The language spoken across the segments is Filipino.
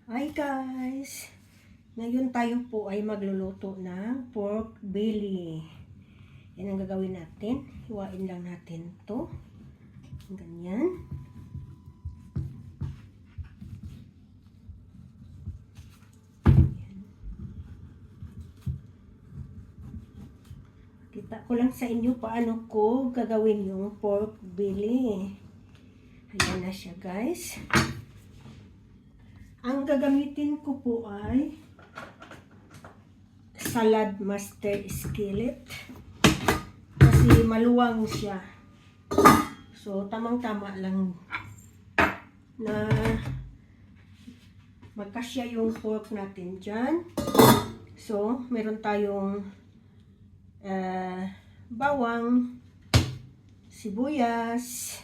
Hi guys! Ngayon tayo po ay magluluto ng pork belly. Yan ang gagawin natin. Hiwain lang natin to. Ganyan. Yan. Kita ko lang sa inyo paano ko gagawin yung pork belly. Ayan na siya guys. Ang gagamitin ko po ay salad master skillet kasi maluwang siya. So tamang-tama lang na magkasya yung pork natin dyan. So meron tayong bawang, sibuyas,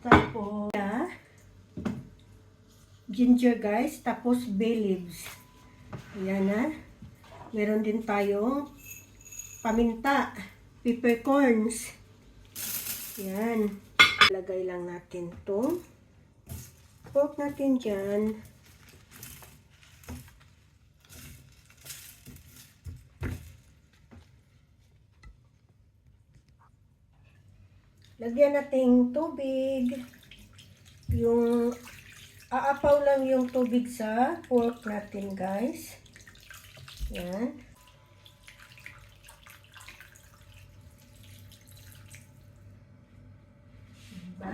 tapos ginger guys, tapos bay leaves. Ayan na. Meron din tayong paminta, peppercorns. Ayan. Lagay lang natin to. Pork natin dyan. Lagyan natin tubig. Yung aapaw lang yung tubig sa pork natin guys. Yan. Diba?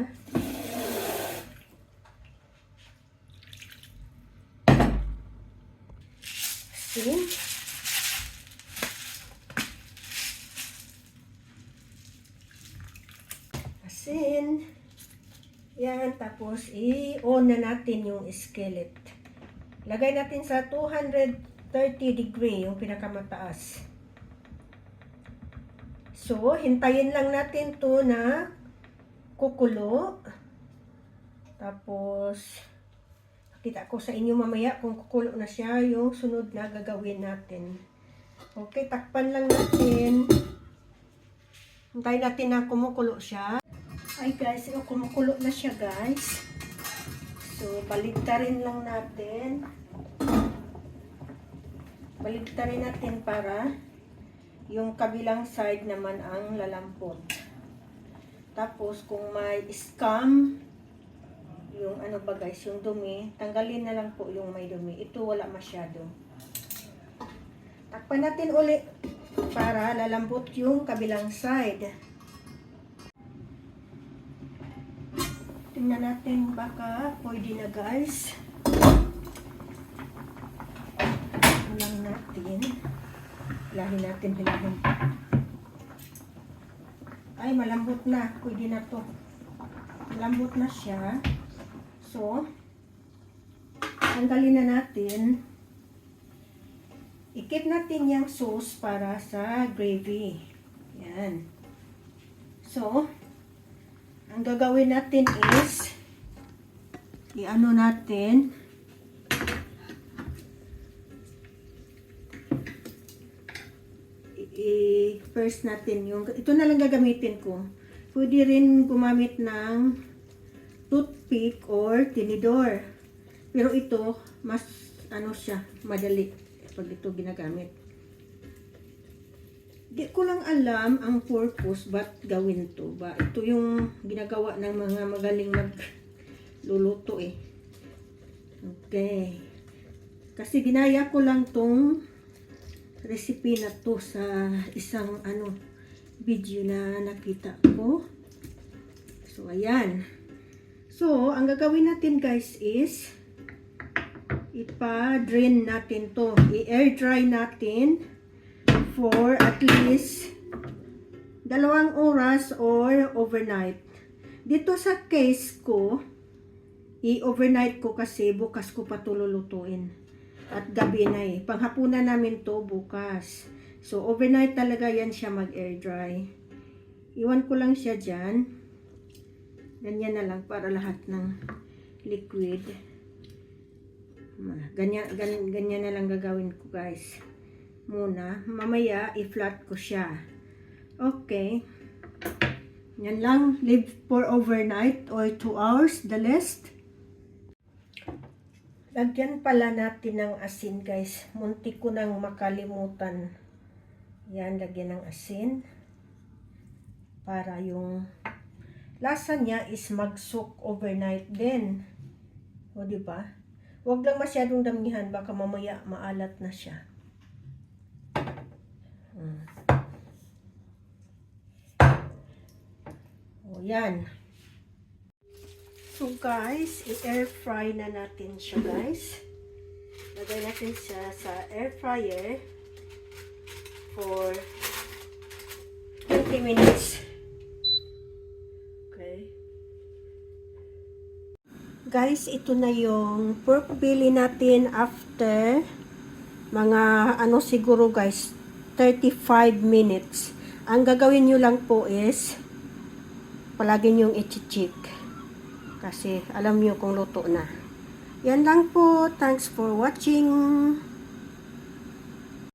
Asin. Asin. Yan, tapos i-on na natin yung skillet. Lagay natin sa 230 degree, yung pinakamataas. So, hintayin lang natin to na kukulo. Tapos, kita ko sa inyo mamaya kung kukulo na siya yung sunod na gagawin natin. Okay, takpan lang natin. Hintayin natin na kumukulo siya. Ay guys, kumukulo na siya guys. So, baligtarin lang natin. Baligtarin natin para yung kabilang side naman ang lalampot. Tapos, kung may scum, yung ano ba guys, yung dumi, tanggalin na lang po yung may dumi. Ito wala masyado. Takpan natin ulit para lalambot yung kabilang side. Tingnan natin baka pwede na guys. Lang natin. Hilahin natin, hilahin. Ay, malambot na. Pwede na to. Malambot na siya. So, tanggalin na natin. I-keep natin yung sauce para sa gravy. Yan. So, ang gagawin natin is i-ano natin first natin yung ito na lang gagamitin ko. Pwede rin gumamit ng toothpick or tinidor. Pero ito mas ano siya, madali pag ito ginagamit. Di ko lang alam ang purpose ba't gawin to ba. Ito yung ginagawa ng mga magaling magluluto eh. Okay. Kasi ginaya ko lang tong recipe na to sa isang video na nakita ko. So ayan. So ang gagawin natin guys is ipa-drain natin to. I-air dry natin for at least 2 oras or overnight. Dito sa case ko, i-overnight ko kasi bukas ko pa ito lulutuin. At gabi na eh. Panghapunan namin to bukas. So, overnight talaga yan siya mag-air dry. Iwan ko lang siya dyan. Ganyan na lang para lahat ng liquid. Ganyan na lang gagawin ko guys. Muna, mamaya i-flat ko siya. Okay. Yan lang, leave for overnight or 2 hours the least. Lagyan pala natin ng asin guys. Muntik ko nang makalimutan. Yan, lagyan ng asin. Para yung lasa niya is mag-soak overnight din. O, diba? Huwag lang masyadong damihan. Baka mamaya maalat na siya. O, yan. So guys, i-air fry na natin siya guys. Lagay natin siya sa air fryer for 20 minutes. Okay. Guys, ito na yung pork belly natin after mga siguro guys 35 minutes. Ang gagawin nyo lang po is palagi nyong i-check. Kasi alam nyo kung luto na. Yan lang po. Thanks for watching.